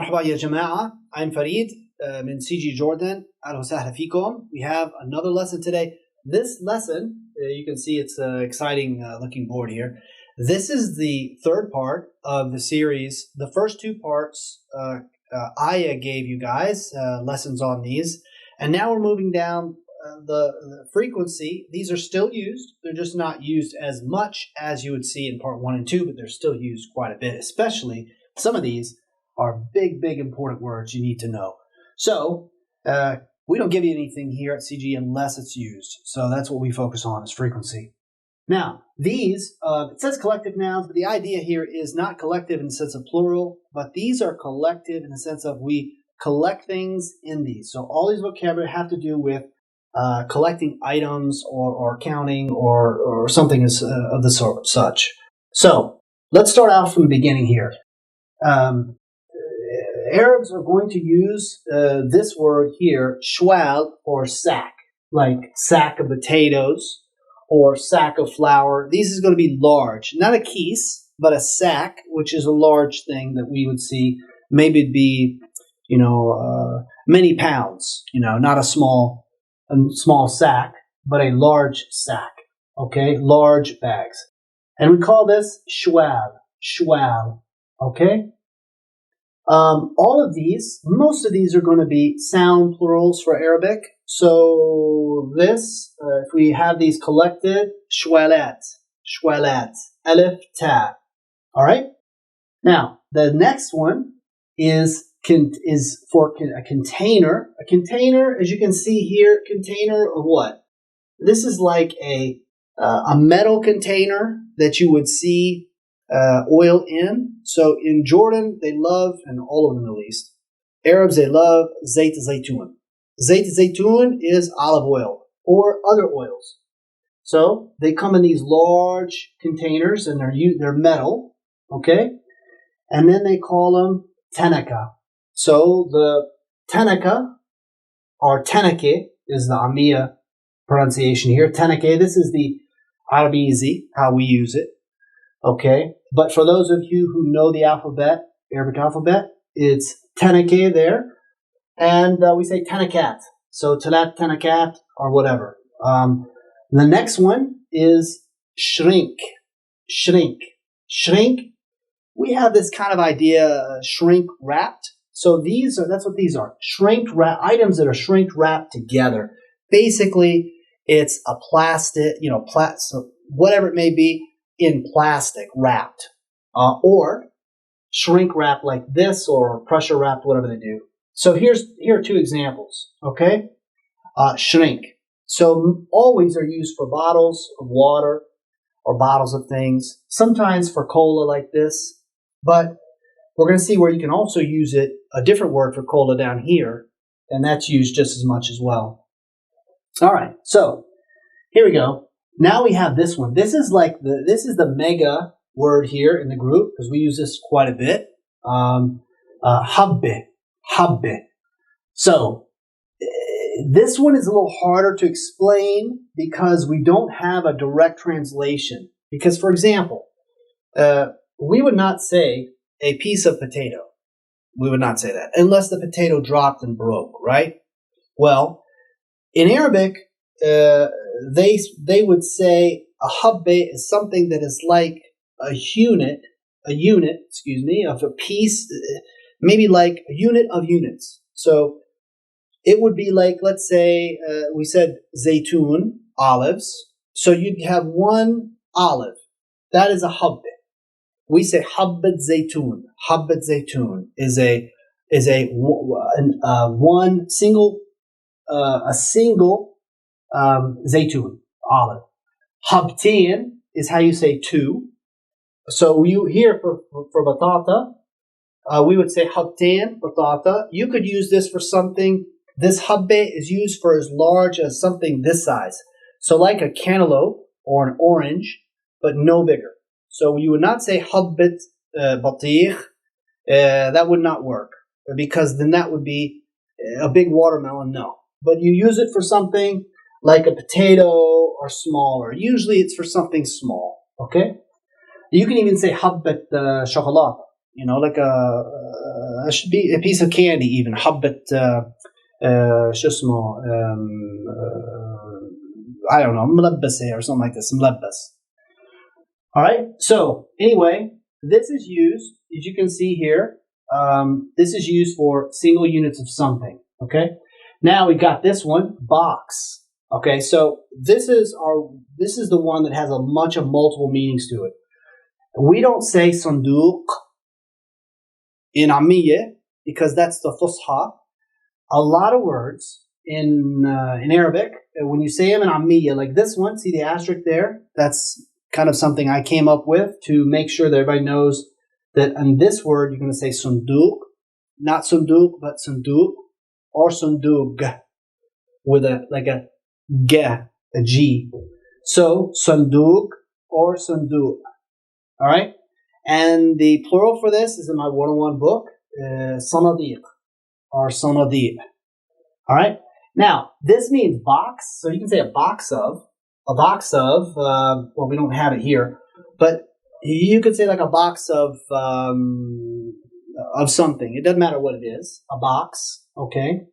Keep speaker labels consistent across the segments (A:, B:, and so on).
A: مرحبا يا جماعة. I'm Farid من CGE Jordan. أهلا وسهلا فيكم. We have another lesson today. This lesson, you can see it's an exciting looking board here. This is the third part of the series. The first two parts, Aya gave you guys lessons on these. And now we're moving down the frequency. These are still used. They're just not used as much as you would see in part 1 and 2, but they're still used quite a bit, especially some of these are big, important words you need to know. So we don't give you anything here at CGE unless it's used. So that's what we focus on is frequency. Now, these, it says collective nouns, but the idea here is not collective in the sense of plural, but these are collective in the sense of we collect things in these. So all these vocabulary have to do with collecting items or counting or something of the sort, such. So let's start out from the beginning here. Arabs are going to use this word here, shwal, or sack, like sack of potatoes or sack of flour. These is going to be large, not a kees, but a sack, which is a large thing that we would see. Maybe it'd be, many pounds, not a small sack, but a large sack, okay, large bags. And we call this shwal, okay? All of these, most of these are going to be sound plurals for Arabic. So this, if we have these collected, shwalat, alif, ta. All right? Now, the next one is for a container. A container, as you can see here, container of what? This is like a metal container that you would see oil in. So in Jordan, they love, and all over the Middle East, Arabs, they love zayt zaytun. Zayt zaytun is olive oil or other oils. So they come in these large containers and they're metal, okay? And then they call them tenaka. So the tenaka or tenake is the Amiya pronunciation here. Tenake, this is the Arabizi, how we use it. Okay, but for those of you who know the alphabet, Arabic alphabet, it's tenake there, and we say tenakat. So talat, tenakat, or whatever. The next one is shrink. We have this kind of idea, shrink wrapped. So that's what these are. Shrink wrap items that are shrink wrapped together. Basically, it's a plastic, so whatever it may be, in plastic wrapped, or shrink wrap like this, or pressure wrapped, whatever they do. So here are two examples. Okay, shrink. So always are used for bottles of water or bottles of things. Sometimes for cola like this, but we're going to see where you can also use it. A different word for cola down here, and that's used just as much as well. All right, so here we go. Now we have this one. This is the mega word here in the group because we use this quite a bit. Habbe. So this one is a little harder to explain because we don't have a direct translation. Because, for example, we would not say a piece of potato. We would not say that unless the potato dropped and broke, right? Well, in Arabic, they would say a habbe is something that is like a unit, of a piece, maybe like a unit of units. So it would be like, let's say, we said zaytun, olives. So you'd have one olive. That is a habbe. We say habbat zaytun. Habbat zaytun is a single zaytun, olive. Habtain is how you say two. So you here for batata, we would say habtain, batata. You could use this for something. This habbe is used for as large as something this size. So like a cantaloupe or an orange, but no bigger. So you would not say habbet batih. That would not work because then that would be a big watermelon. No. But you use it for something like a potato or smaller. Usually it's for something small, okay? You can even say habbet chocolate, like should be a piece of candy even. حبة شو اسمه I don't know, ملبسة or something like this. ملبس. All right. So anyway, this is used, as you can see here. This is used for single units of something. Okay. Now we got this one, box. Okay. So this is the one that has a bunch of multiple meanings to it. We don't say صندوق in Ammiya because that's the Fusha. A lot of words in Arabic, when you say them in Ammiya, like this one, see the asterisk there? That's kind of something I came up with to make sure that everybody knows that on this word you're going to say صندوق, not صندوق, but صندوق or صندوق with a g, a g. So صندوق or صندوق. All right, and the plural for this is in my 101 book, صناديق or صناديق. All right, now this means box, so you can say a box of. Well, we don't have it here, but you could say like a box of something. It doesn't matter what it is, a box, okay?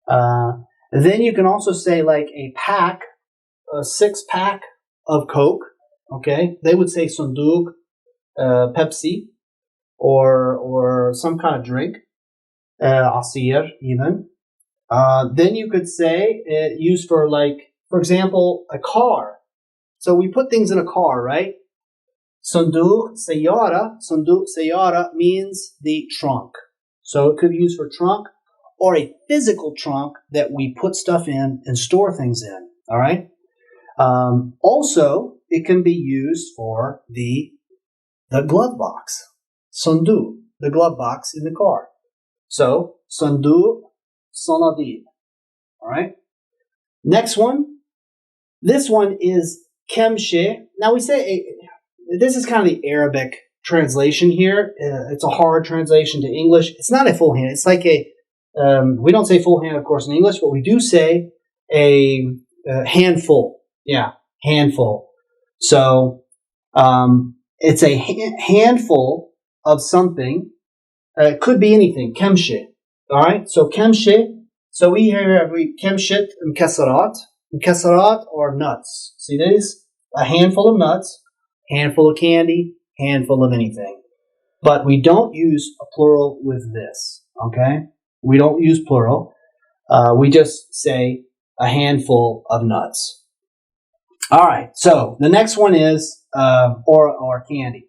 A: Then you can also say like a 6-pack of Coke, okay? They would say صندوق, Pepsi, or some kind of drink, عصير even. Then you could say used for like, for example, a car. So we put things in a car, right? صندوق سيارة means the trunk. So it could be used for trunk or a physical trunk that we put stuff in and store things in. All right. Also, it can be used for the glove box. صندوق, the glove box in the car. So صندوق صناديق. All right. Next one. This one is kemshe. Now we say this is kind of the Arabic translation here. It's a hard translation to English. It's not a full hand. It's like we don't say full hand, of course, in English, but we do say a handful. Yeah, handful. So it's a handful of something. It could be anything. Kemshe. All right. So kemshe. So we have kemshet mkasarat. Mkasarat or nuts. See these? A handful of nuts, handful of candy, handful of anything. But we don't use a plural with this. Okay? We don't use plural. We just say a handful of nuts. All right. So the next one is or candy.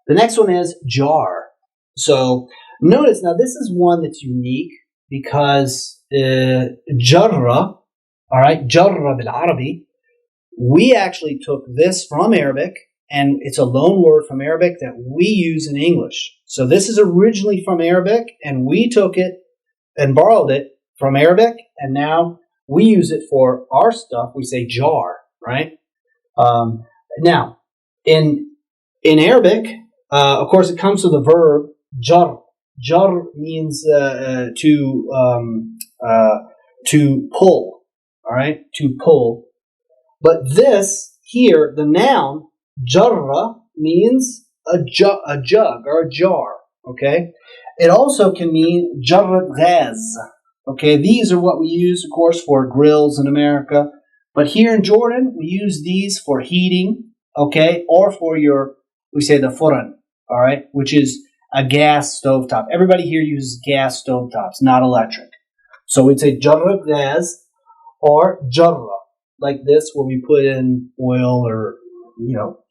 A: The next one is jar. So notice now this is one that's unique because jarra. All right, jarra bil Arabi. We actually took this from Arabic, and it's a loan word from Arabic that we use in English. So this is originally from Arabic, and we took it and borrowed it from Arabic, and now we use it for our stuff. We say jar, right? Now, in Arabic, of course, it comes to the verb jar. Jar means to pull. All right, to pull. But this here, the noun, jarra, means a jug or a jar. Okay? It also can mean jarrat ghaz. Okay, these are what we use, of course, for grills in America. But here in Jordan, we use these for heating, okay, or for we say the furan, all right, which is a gas stovetop. Everybody here uses gas stovetops, not electric. So we'd say jarrat ghaz. Or jarra, like this, where we put in oil or,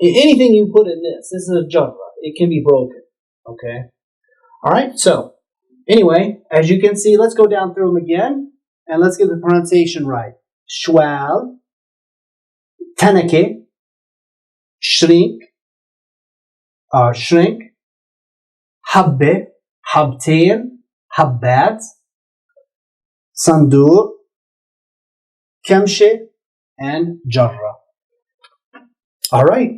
A: anything you put in this. This is a jarra. It can be broken, okay? All right, so anyway, as you can see, let's go down through them again, and let's get the pronunciation right. Shwal, tanake, shrink, habbe, habtain, habbat, sandur, Kemshe, and Jarra. All right.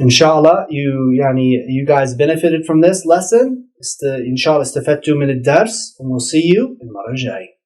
A: Inshallah, you guys benefited from this lesson. Inshallah, استفدتوا من الدرس, and we'll see you المرة الجاية.